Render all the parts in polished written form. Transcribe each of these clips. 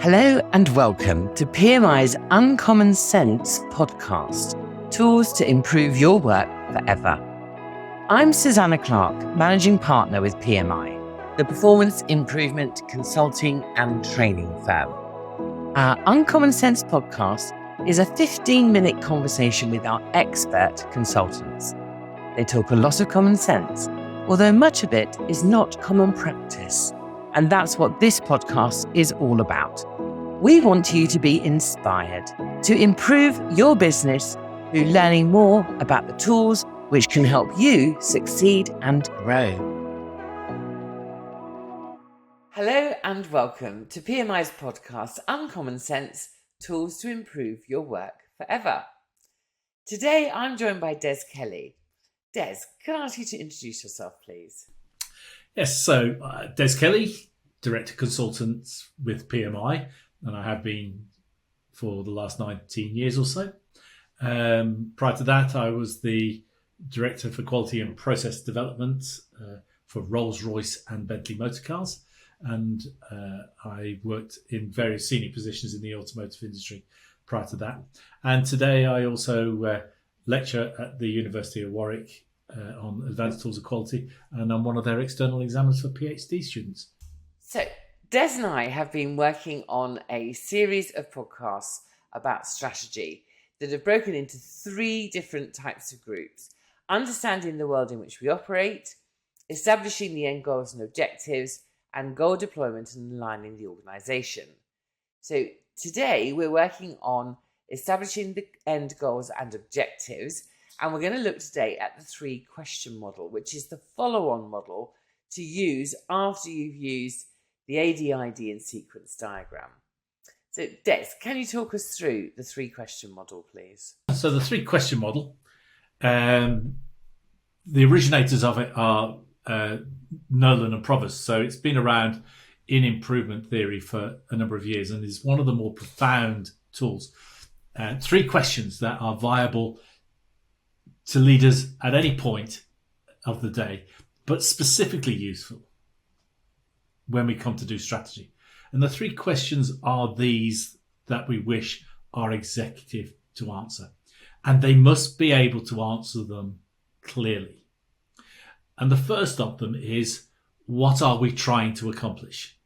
Hello and welcome to PMI's Uncommon Sense podcast, tools to improve your work forever. I'm Susanna Clark, Managing Partner with PMI, the performance improvement consulting and training firm. Our Uncommon Sense podcast is a 15-minute conversation with our expert consultants. They talk a lot of common sense, although much of it is not common practice. And that's what this podcast is all about. We want you to be inspired to improve your business through learning more about the tools which can help you succeed and grow. Hello and welcome to PMI's podcast, Uncommon Sense, Tools to Improve Your Work Forever. Today I'm joined by Des Kelly. Des, can I ask you to introduce yourself, please? Yes, so Des Kelly, Director Consultant with PMI, and I have been for the last 19 years or so. Prior to that, I was the Director for Quality and Process Development for Rolls-Royce and Bentley Motor Cars, and I worked in various senior positions in the automotive industry prior to that. And today I also lecture at the University of Warwick on advanced tools of quality, and I'm one of their external examiners for PhD students. So Des and I have been working on a series of podcasts about strategy that have broken into 3 different types of groups: understanding the world in which we operate, establishing the end goals and objectives, and goal deployment and aligning the organisation. So today we're working on establishing the end goals and objectives, and we're going to look today at the 3-question model, which is the follow-on model to use after you've used the ADID and sequence diagram. So Des, can you talk us through the 3-question model, please? So the 3-question model, the originators of it are Nolan and Provost. So it's been around in improvement theory for a number of years and is one of the more profound tools. 3 questions that are viable to leaders at any point of the day, but specifically useful when we come to do strategy. And the 3 questions are these that we wish our executive to answer. And they must be able to answer them clearly. And the first of them is, what are we trying to accomplish?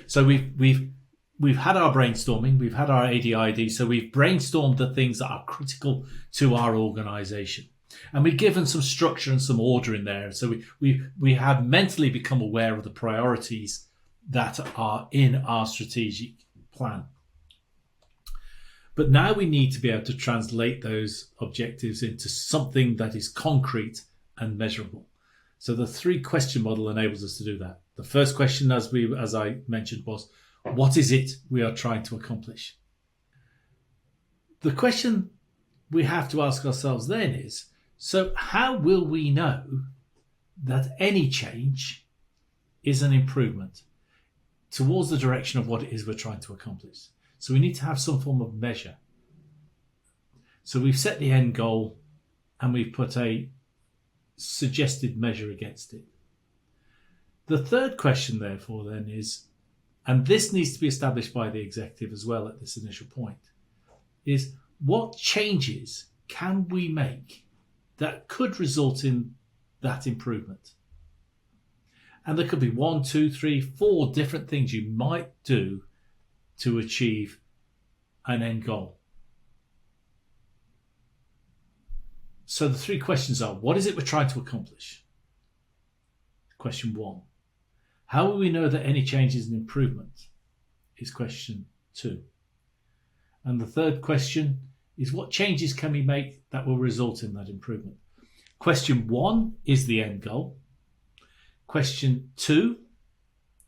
So we've had our brainstorming, we've had our ADID, so we've brainstormed the things that are critical to our organisation. And we've given some structure and some order in there. So we have mentally become aware of the priorities that are in our strategic plan. But now we need to be able to translate those objectives into something that is concrete and measurable. So the 3-question model enables us to do that. The first question, as I mentioned, was, what is it we are trying to accomplish? The question we have to ask ourselves then is, so how will we know that any change is an improvement towards the direction of what it is we're trying to accomplish? So we need to have some form of measure. So we've set the end goal and we've put a suggested measure against it. The 3rd question, therefore, then is, and this needs to be established by the executive as well at this initial point, is what changes can we make that could result in that improvement? And there could be 1, 2, 3, 4 different things you might do to achieve an end goal. So the 3 questions are, what is it we're trying to accomplish? Question 1. How will we know that any change is an improvement? Is question 2. And the 3rd question is, what changes can we make that will result in that improvement? Question 1 is the end goal. Question 2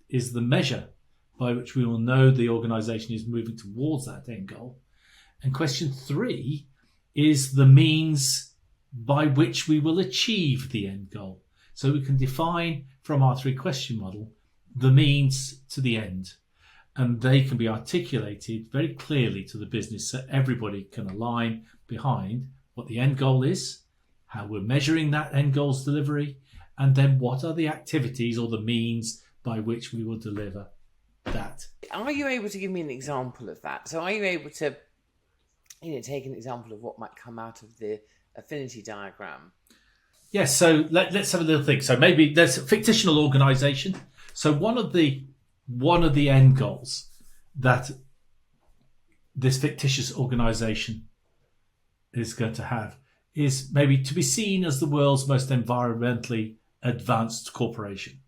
is the measure by which we will know the organisation is moving towards that end goal. And question 3 is the means by which we will achieve the end goal. So we can define from our 3-question model the means to the end. And they can be articulated very clearly to the business so everybody can align behind what the end goal is, how we're measuring that end goal's delivery, and then what are the activities or the means by which we will deliver that. are you able to give me an example of that? So are you able to, take an example of what might come out of the affinity diagram? Yes, so let's have a little think. So maybe there's a fictional organisation. So one of the end goals that this fictitious organisation is going to have is maybe to be seen as the world's most environmentally advanced corporation.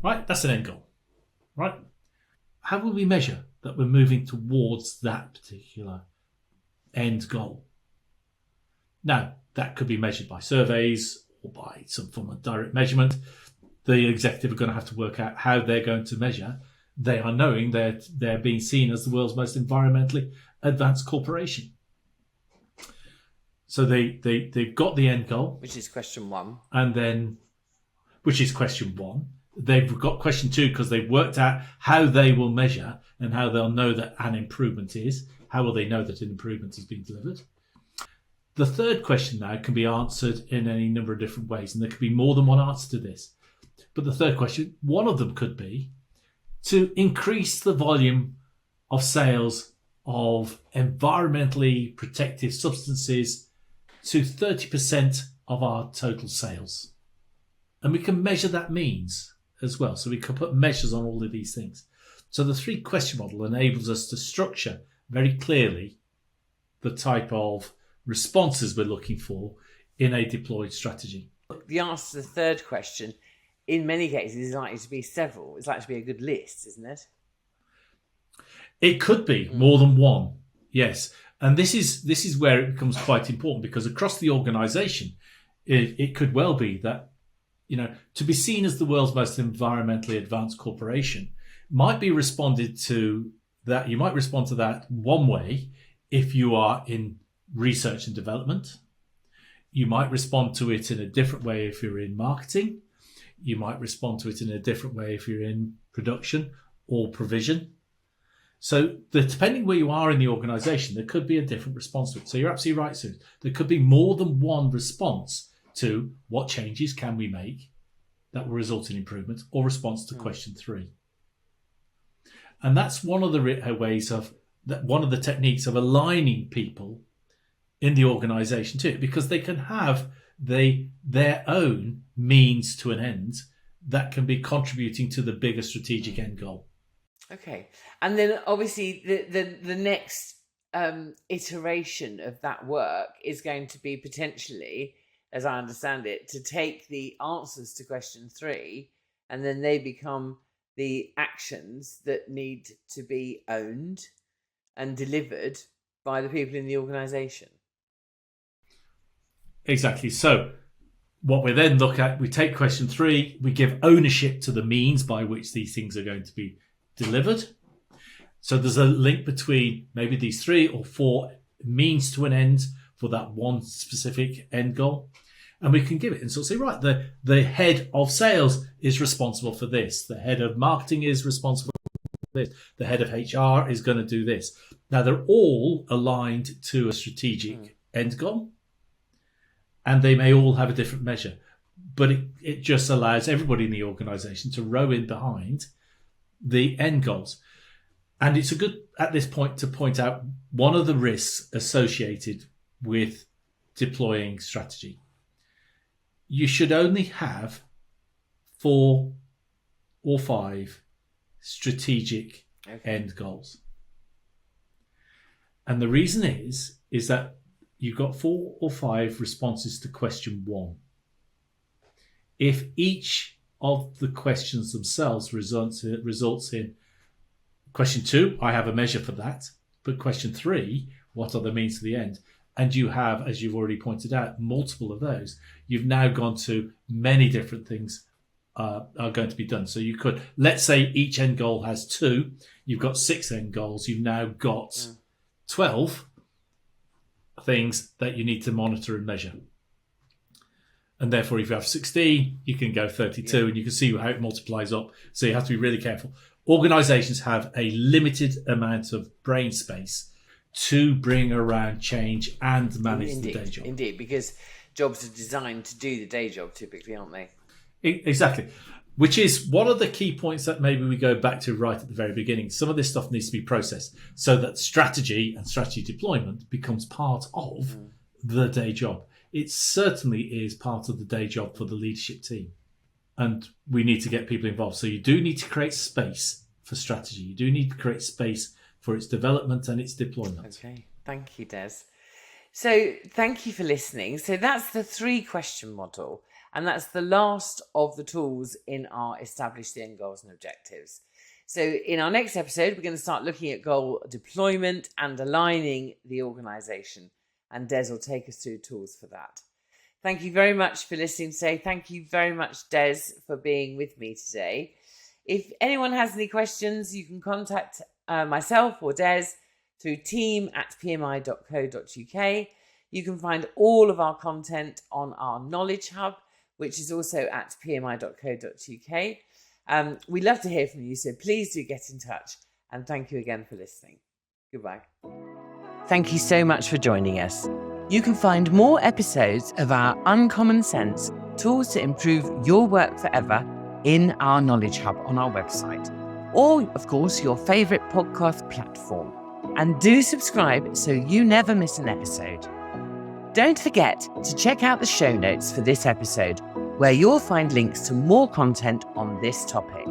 Right? That's an end goal. Right? How will we measure that we're moving towards that particular end goal? Now, that could be measured by surveys or by some form of direct measurement. The executive are going to have to work out how they're going to measure. They are knowing that they're being seen as the world's most environmentally advanced corporation. So they've got the end goal. Which is question 1. And then, which is question 1. They've got question 2 because they've worked out how they will measure and how they'll know that an improvement is. How will they know that an improvement has been delivered? The third question now can be answered in any number of different ways, and there could be more than one answer to this. But the third question, one of them could be to increase the volume of sales of environmentally protective substances to 30% of our total sales. And we can measure that means as well. So we can put measures on all of these things. So the 3-question model enables us to structure very clearly the type of responses we're looking for in a deployed strategy. The answer to the third question, in many cases, is likely to be several. It's likely to be a good list, isn't it? It could be more than one, yes. And this is where it becomes quite important, because across the organisation, it could well be that, to be seen as the world's most environmentally advanced corporation might be responded to that. You might respond to that one way if you are in research and development. You might respond to it in a different way if you're in marketing. You might respond to it in a different way if you're in production or provision. So depending where you are in the organisation, there could be a different response to it. So you're absolutely right, Sue. There could be more than one response to what changes can we make that will result in improvement, or response to question 3. And that's one of the ways of that. One of the techniques of aligning people in the organisation too, because they can have their own means to an end that can be contributing to the bigger strategic end goal. Okay, and then obviously the next iteration of that work is going to be potentially, as I understand it, to take the answers to question 3, and then they become the actions that need to be owned and delivered by the people in the organisation. Exactly. So what we then look at, we take question 3, we give ownership to the means by which these things are going to be delivered. So there's a link between maybe these 3 or 4 means to an end for that one specific end goal. And we can give it and sort of say, right, the head of sales is responsible for this. The head of marketing is responsible for this. The head of HR is going to do this. Now, they're all aligned to a strategic end goal, and they may all have a different measure. But it just allows everybody in the organisation to row in behind the end goals. And it's a good, at this point, to point out one of the risks associated with deploying strategy. You should only have 4 or 5 strategic end goals. And the reason is that you've got 4 or 5 responses to question 1. If each of the questions themselves results in question 2, I have a measure for that. But question 3, what are the means to the end? And you have, as you've already pointed out, multiple of those. You've now gone to many different things are going to be done. So you could, let's say each end goal has 2. You've got 6 end goals. You've now got 12 things that you need to monitor and measure. And therefore, if you have 16, you can go 32, and you can see how it multiplies up. So you have to be really careful. Organisations have a limited amount of brain space to bring around change and manage the day job. Indeed, because jobs are designed to do the day job typically, aren't they? Exactly. Which is one of the key points that maybe we go back to right at the very beginning. Some of this stuff needs to be processed so that strategy and strategy deployment becomes part of the day job. It certainly is part of the day job for the leadership team. And we need to get people involved. So you do need to create space for strategy. You do need to create space for its development and its deployment. Okay, thank you, Des. So thank you for listening. So that's the 3-question model. And that's the last of the tools in our Establish the End Goals and Objectives. So in our next episode, we're going to start looking at goal deployment and aligning the organisation. And Des will take us through tools for that. Thank you very much for listening today. Thank you very much, Des, for being with me today. If anyone has any questions, you can contact myself or Des through team@pmi.co.uk. You can find all of our content on our Knowledge Hub, which is also at pmi.co.uk. We'd love to hear from you, so please do get in touch. And thank you again for listening. Goodbye. Thank you so much for joining us. You can find more episodes of our Uncommon Sense Tools to Improve Your Work Forever in our Knowledge Hub on our website, or, of course, your favourite podcast platform. And do subscribe so you never miss an episode. Don't forget to check out the show notes for this episode, where you'll find links to more content on this topic,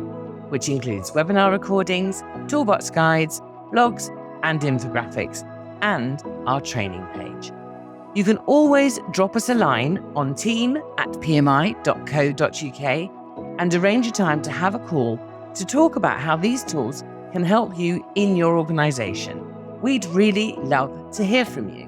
which includes webinar recordings, toolbox guides, blogs, and infographics, and our training page. You can always drop us a line on team@pmi.co.uk and arrange a time to have a call to talk about how these tools can help you in your organisation. We'd really love to hear from you.